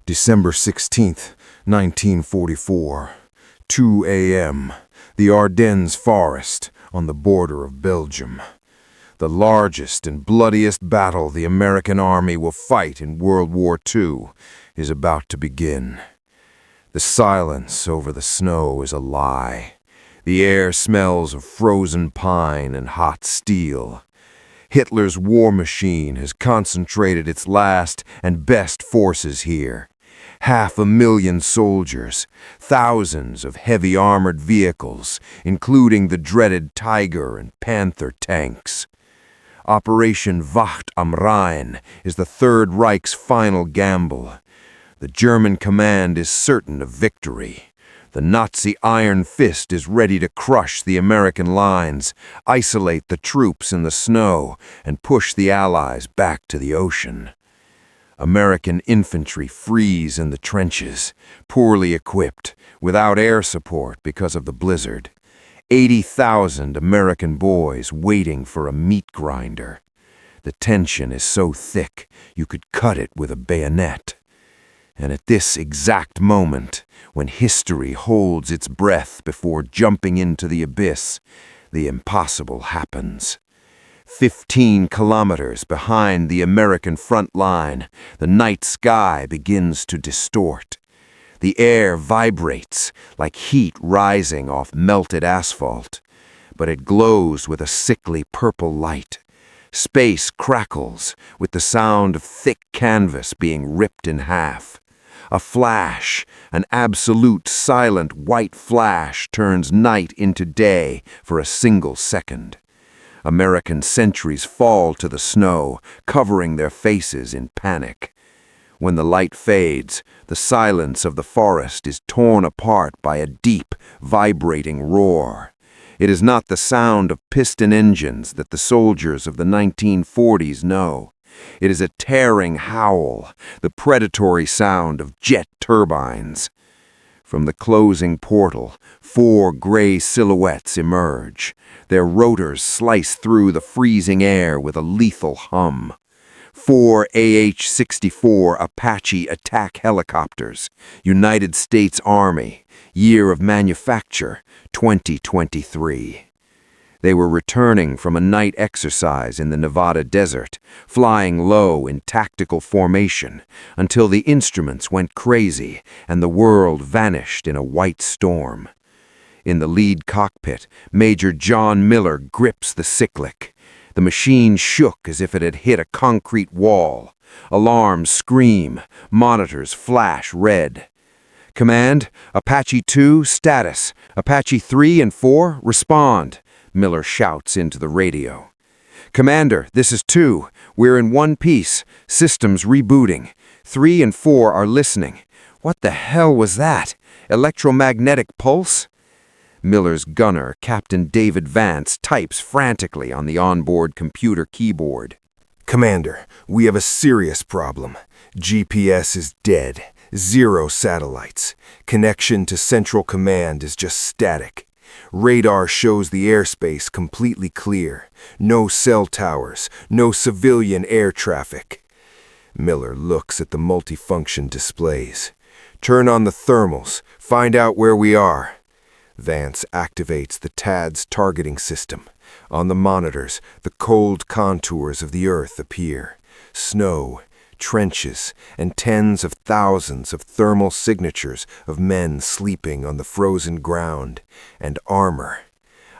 December 16th, 1944, 2 a.m., the Ardennes forest on the border of Belgium. The largest and bloodiest battle the American army will fight in World War II is about to begin. The silence over the snow is a lie. The air smells of frozen pine and hot steel. Hitler's war machine has concentrated its last and best forces here. 500,000 soldiers, thousands of heavy armored vehicles, including the dreaded Tiger and Panther tanks. Operation Wacht am Rhein is the Third Reich's final gamble. The German command is certain of victory. The Nazi iron fist is ready to crush the American lines, isolate the troops in the snow, and push the Allies back to the ocean. American infantry freeze in the trenches, poorly equipped, without air support because of the blizzard. 80,000 American boys waiting for a meat grinder. The tension is so thick you could cut it with a bayonet. And at this exact moment, when history holds its breath before jumping into the abyss, the impossible happens. 15 kilometers behind the American front line, the night sky begins to distort. The air vibrates like heat rising off melted asphalt, but it glows with a sickly purple light. Space crackles with the sound of thick canvas being ripped in half. A flash, an absolute silent white flash, turns night into day for a single second. American sentries fall to the snow, covering their faces in panic. When the light fades, the silence of the forest is torn apart by a deep, vibrating roar. It is not the sound of piston engines that the soldiers of the 1940s know. It is a tearing howl, the predatory sound of jet turbines. From the closing portal, 4 gray silhouettes emerge. Their rotors slice through the freezing air with a lethal hum. 4 AH-64 Apache attack helicopters, United States Army, year of manufacture, 2023. They were returning from a night exercise in the Nevada desert, flying low in tactical formation, until the instruments went crazy and the world vanished in a white storm. In the lead cockpit, Major John Miller grips the cyclic. The machine shook as if it had hit a concrete wall. Alarms scream, monitors flash red. Command, Apache 2, status. Apache 3 and 4, respond. Miller shouts into the radio. Commander, this is 2. We're in one piece. Systems rebooting. 3 and 4 are listening. What the hell was that? Electromagnetic pulse? Miller's gunner, Captain David Vance, types frantically on the onboard computer keyboard. Commander, we have a serious problem. GPS is dead. 0 satellites. Connection to Central Command is just static. Radar shows the airspace completely clear. No cell towers, no civilian air traffic. Miller looks at the multifunction displays. Turn on the thermals. Find out where we are. Vance activates the TADS targeting system. On the monitors, the cold contours of the Earth appear. Snow, trenches, and tens of thousands of thermal signatures of men sleeping on the frozen ground, and armor.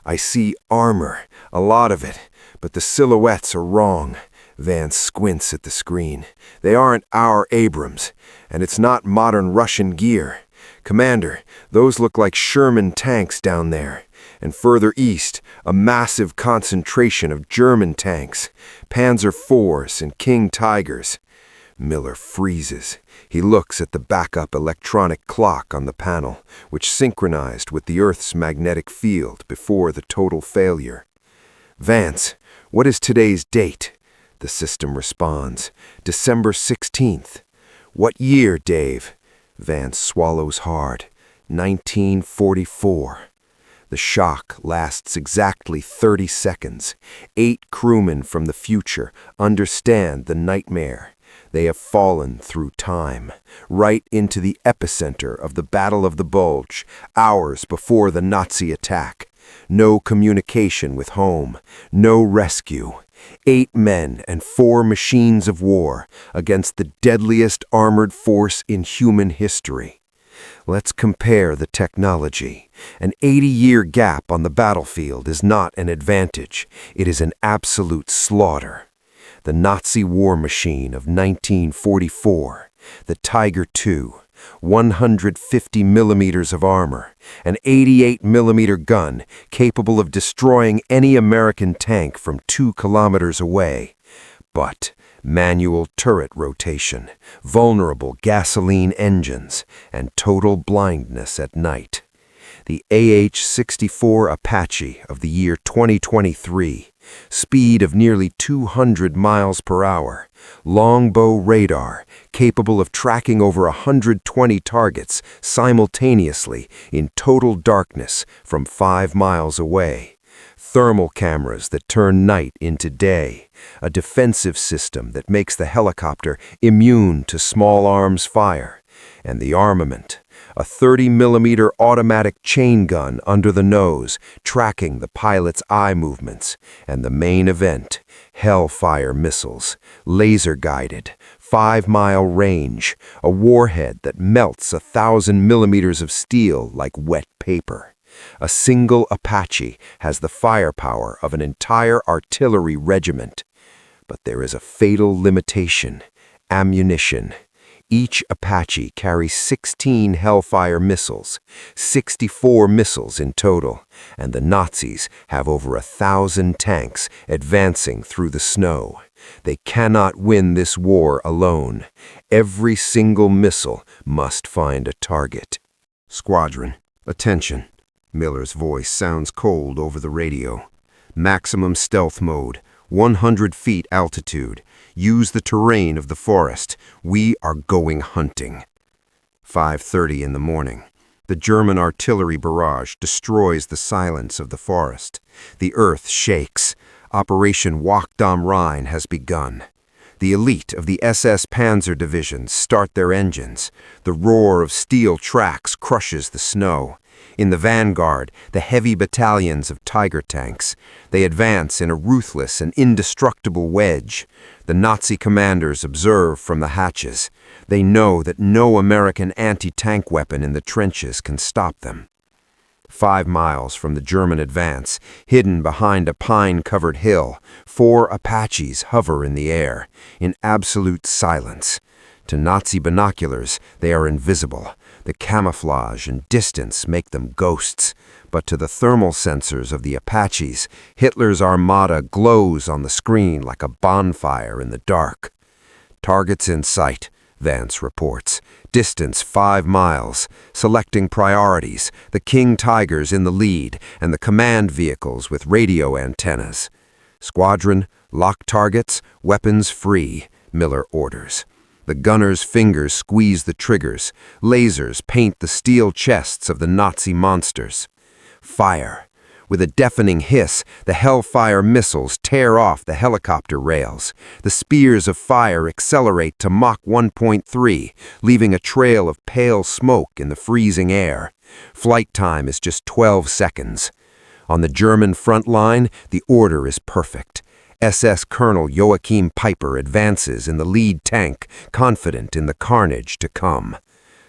I see armor, a lot of it, but the silhouettes are wrong. Vance squints at the screen. They aren't our Abrams, and it's not modern Russian gear. Commander, those look like Sherman tanks down there. And further east, a massive concentration of German tanks, Panzer IVs and King Tigers. Miller freezes. He looks at the backup electronic clock on the panel, which synchronized with the Earth's magnetic field before the total failure. Vance, what is today's date? The system responds. December 16th. What year, Dave? Vance swallows hard. 1944. The shock lasts exactly 30 seconds. 8 crewmen from the future understand the nightmare. They have fallen through time, right into the epicenter of the Battle of the Bulge, hours before the Nazi attack. No communication with home, no rescue. 8 men and 4 machines of war against the deadliest armored force in human history. Let's compare the technology. An 80-year gap on the battlefield is not an advantage. It is an absolute slaughter. The Nazi war machine of 1944, the Tiger II, 150 millimeters of armor, an 88 millimeter gun capable of destroying any American tank from 2 kilometers away. But manual turret rotation, vulnerable gasoline engines, and total blindness at night. The AH-64 Apache of the year 2023, speed of nearly 200 miles per hour, longbow radar capable of tracking over 120 targets simultaneously in total darkness from 5 miles away. Thermal cameras that turn night into day, a defensive system that makes the helicopter immune to small arms fire, and the armament, a 30-millimeter automatic chain gun under the nose, tracking the pilot's eye movements, and the main event, Hellfire missiles, laser-guided, 5-mile range, a warhead that melts 1,000 millimeters of steel like wet paper. A single Apache has the firepower of an entire artillery regiment. But there is a fatal limitation: ammunition. Each Apache carries 16 Hellfire missiles, 64 missiles in total, and the Nazis have over 1,000 tanks advancing through the snow. They cannot win this war alone. Every single missile must find a target. Squadron, attention. Miller's voice sounds cold over the radio. Maximum stealth mode, 100 feet altitude. Use the terrain of the forest. We are going hunting. 5:30 in the morning. The German artillery barrage destroys the silence of the forest. The earth shakes. Operation Walk am Rhein has begun. The elite of the SS Panzer divisions start their engines. The roar of steel tracks crushes the snow. In the vanguard, the heavy battalions of Tiger tanks. They advance in a ruthless and indestructible wedge. The Nazi commanders observe from the hatches. They know that no American anti-tank weapon in the trenches can stop them. 5 miles from the German advance, hidden behind a pine-covered hill, 4 Apaches hover in the air, in absolute silence. To Nazi binoculars, they are invisible. The camouflage and distance make them ghosts. But to the thermal sensors of the Apaches, Hitler's armada glows on the screen like a bonfire in the dark. Targets in sight, Vance reports. Distance 5 miles. Selecting priorities, the King Tigers in the lead and the command vehicles with radio antennas. Squadron, lock targets, weapons free, Miller orders. The gunners' fingers squeeze the triggers. Lasers paint the steel chests of the Nazi monsters. Fire. With a deafening hiss, the Hellfire missiles tear off the helicopter rails. The spears of fire accelerate to Mach 1.3, leaving a trail of pale smoke in the freezing air. Flight time is just 12 seconds. On the German front line, the order is perfect. SS Colonel Joachim Peiper advances in the lead tank, confident in the carnage to come.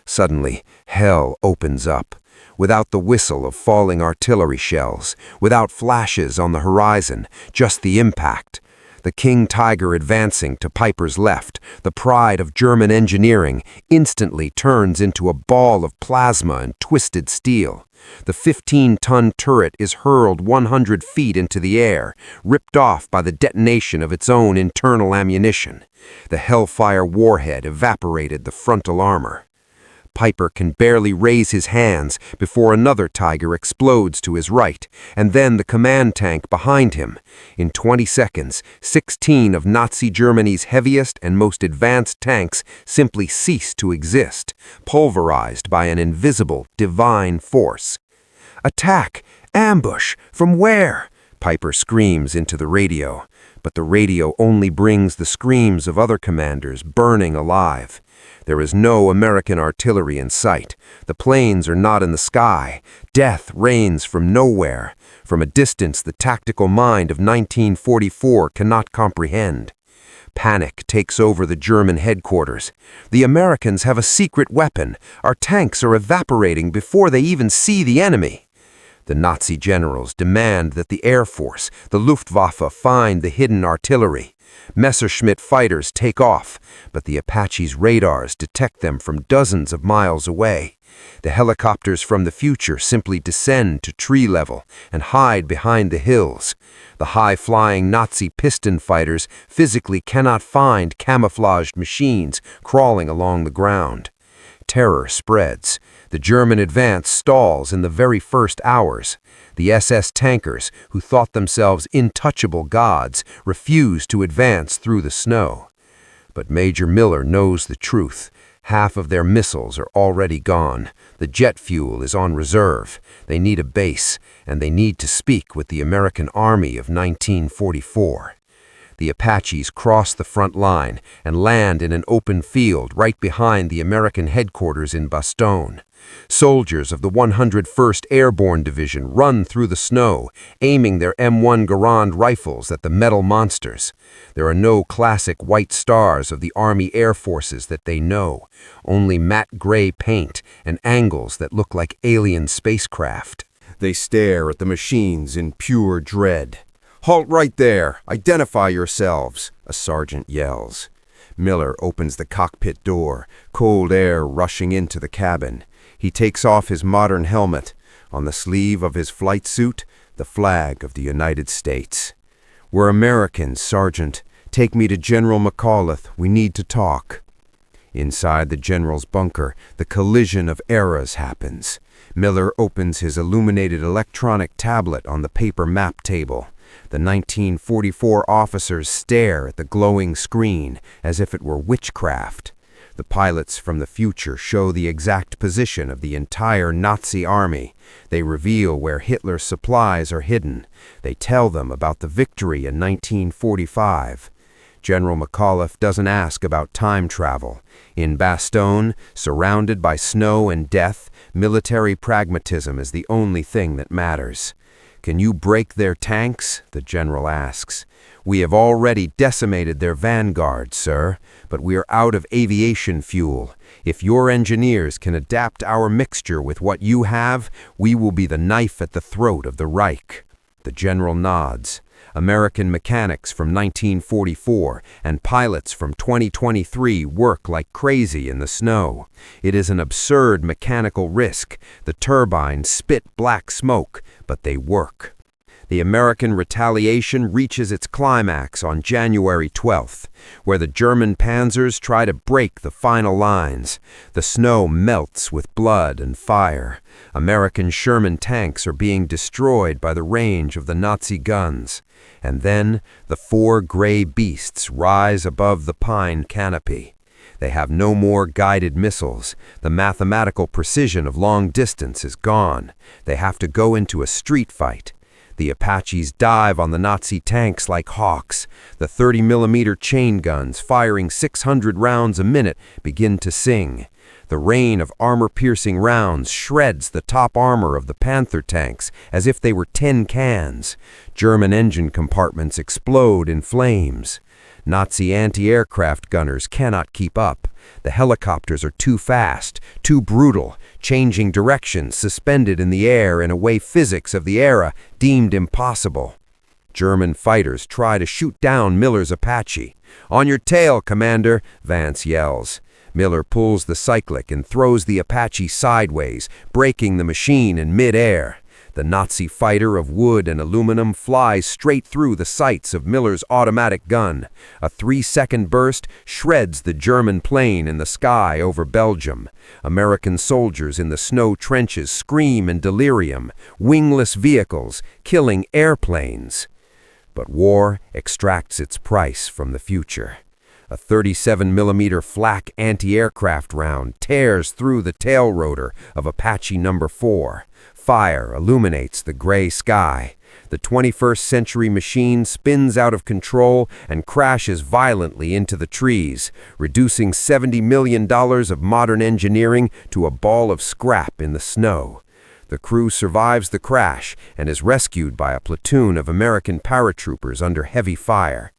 Suddenly, hell opens up. Without the whistle of falling artillery shells, without flashes on the horizon, just the impact. The King Tiger advancing to Peiper's left, the pride of German engineering, instantly turns into a ball of plasma and twisted steel. The 15-ton turret is hurled 100 feet into the air, ripped off by the detonation of its own internal ammunition. The Hellfire warhead evaporated the frontal armor. Peiper can barely raise his hands before another Tiger explodes to his right, and then the command tank behind him. In 20 seconds, 16 of Nazi Germany's heaviest and most advanced tanks simply cease to exist, pulverized by an invisible, divine force. Attack! Ambush! From where? Piper screams into the radio, but the radio only brings the screams of other commanders burning alive. There is no American artillery in sight. The planes are not in the sky. Death reigns from nowhere, from a distance the tactical mind of 1944 cannot comprehend. Panic takes over the German headquarters. The Americans have a secret weapon. Our tanks are evaporating before they even see the enemy. The Nazi generals demand that the Air Force, the Luftwaffe, find the hidden artillery. Messerschmitt fighters take off, but the Apache's radars detect them from dozens of miles away. The helicopters from the future simply descend to tree level and hide behind the hills. The high-flying Nazi piston fighters physically cannot find camouflaged machines crawling along the ground. Terror spreads. The German advance stalls in the very first hours. The SS tankers, who thought themselves intouchable gods, refuse to advance through the snow. But Major Miller knows the truth. Half of their missiles are already gone. The jet fuel is on reserve. They need a base, and they need to speak with the American Army of 1944. The Apaches cross the front line and land in an open field right behind the American headquarters in Bastogne. Soldiers of the 101st Airborne Division run through the snow, aiming their M1 Garand rifles at the metal monsters. There are no classic white stars of the Army Air Forces that they know, only matte gray paint and angles that look like alien spacecraft. They stare at the machines in pure dread. "Halt right there! Identify yourselves!" a sergeant yells. Miller opens the cockpit door, cold air rushing into the cabin. He takes off his modern helmet. On the sleeve of his flight suit, the flag of the United States. "We're Americans, Sergeant. Take me to General McAuliffe. We need to talk." Inside the general's bunker, the collision of eras happens. Miller opens his illuminated electronic tablet on the paper map table. The 1944 officers stare at the glowing screen as if it were witchcraft. The pilots from the future show the exact position of the entire Nazi army. They reveal where Hitler's supplies are hidden. They tell them about the victory in 1945. General McAuliffe doesn't ask about time travel. In Bastogne, surrounded by snow and death, military pragmatism is the only thing that matters. "Can you break their tanks?" the general asks. "We have already decimated their vanguard, sir, but we are out of aviation fuel. If your engineers can adapt our mixture with what you have, we will be the knife at the throat of the Reich." The general nods. American mechanics from 1944 and pilots from 2023 work like crazy in the snow. It is an absurd mechanical risk. The turbines spit black smoke, but they work. The American retaliation reaches its climax on January 12th, where the German panzers try to break the final lines. The snow melts with blood and fire. American Sherman tanks are being destroyed by the range of the Nazi guns. And then the four gray beasts rise above the pine canopy. They have no more guided missiles. The mathematical precision of long distance is gone. They have to go into a street fight. The Apaches dive on the Nazi tanks like hawks. The 30mm chain guns, firing 600 rounds a minute, begin to sing. The rain of armor-piercing rounds shreds the top armor of the Panther tanks as if they were tin cans. German engine compartments explode in flames. Nazi anti-aircraft gunners cannot keep up. The helicopters are too fast, too brutal, changing directions, suspended in the air in a way physics of the era deemed impossible. German fighters try to shoot down Miller's Apache. "On your tail, Commander," Vance yells. Miller pulls the cyclic and throws the Apache sideways, breaking the machine in mid-air. The Nazi fighter of wood and aluminum flies straight through the sights of Miller's automatic gun. A 3-second burst shreds the German plane in the sky over Belgium. American soldiers in the snow trenches scream in delirium. Wingless vehicles killing airplanes. But war extracts its price from the future. A 37mm flak anti-aircraft round tears through the tail rotor of Apache No. 4. Fire illuminates the gray sky. The 21st century machine spins out of control and crashes violently into the trees, reducing $70 million of modern engineering to a ball of scrap in the snow. The crew survives the crash and is rescued by a platoon of American paratroopers under heavy fire.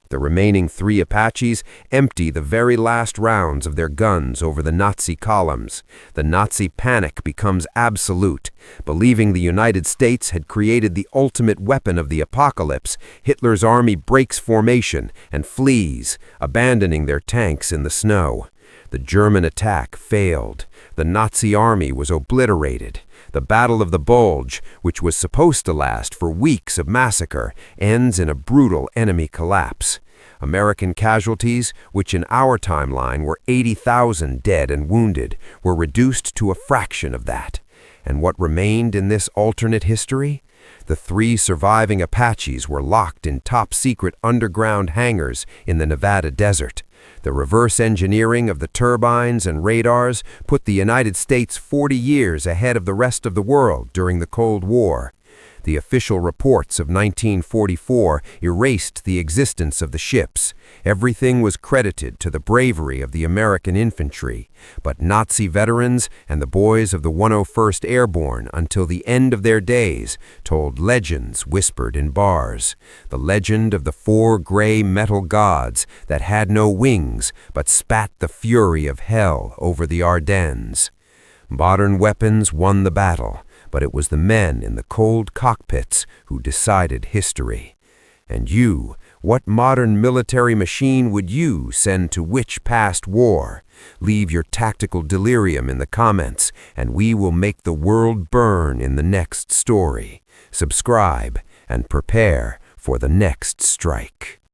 The remaining 3 Apaches empty the very last rounds of their guns over the Nazi columns. The Nazi panic becomes absolute. Believing the United States had created the ultimate weapon of the apocalypse, Hitler's army breaks formation and flees, abandoning their tanks in the snow. The German attack failed. The Nazi army was obliterated. The Battle of the Bulge, which was supposed to last for weeks of massacre, ends in a brutal enemy collapse. American casualties, which in our timeline were 80,000 dead and wounded, were reduced to a fraction of that. And what remained in this alternate history? The 3 surviving Apaches were locked in top-secret underground hangars in the Nevada desert. The reverse engineering of the turbines and radars put the United States 40 years ahead of the rest of the world during the Cold War. The official reports of 1944 erased the existence of the ships. Everything was credited to the bravery of the American infantry, but Nazi veterans and the boys of the 101st Airborne until the end of their days told legends whispered in bars. The legend of the 4 gray metal gods that had no wings but spat the fury of hell over the Ardennes. Modern weapons won the battle, but it was the men in the cold cockpits who decided history. And you, what modern military machine would you send to which past war? Leave your tactical delirium in the comments, and we will make the world burn in the next story. Subscribe and prepare for the next strike.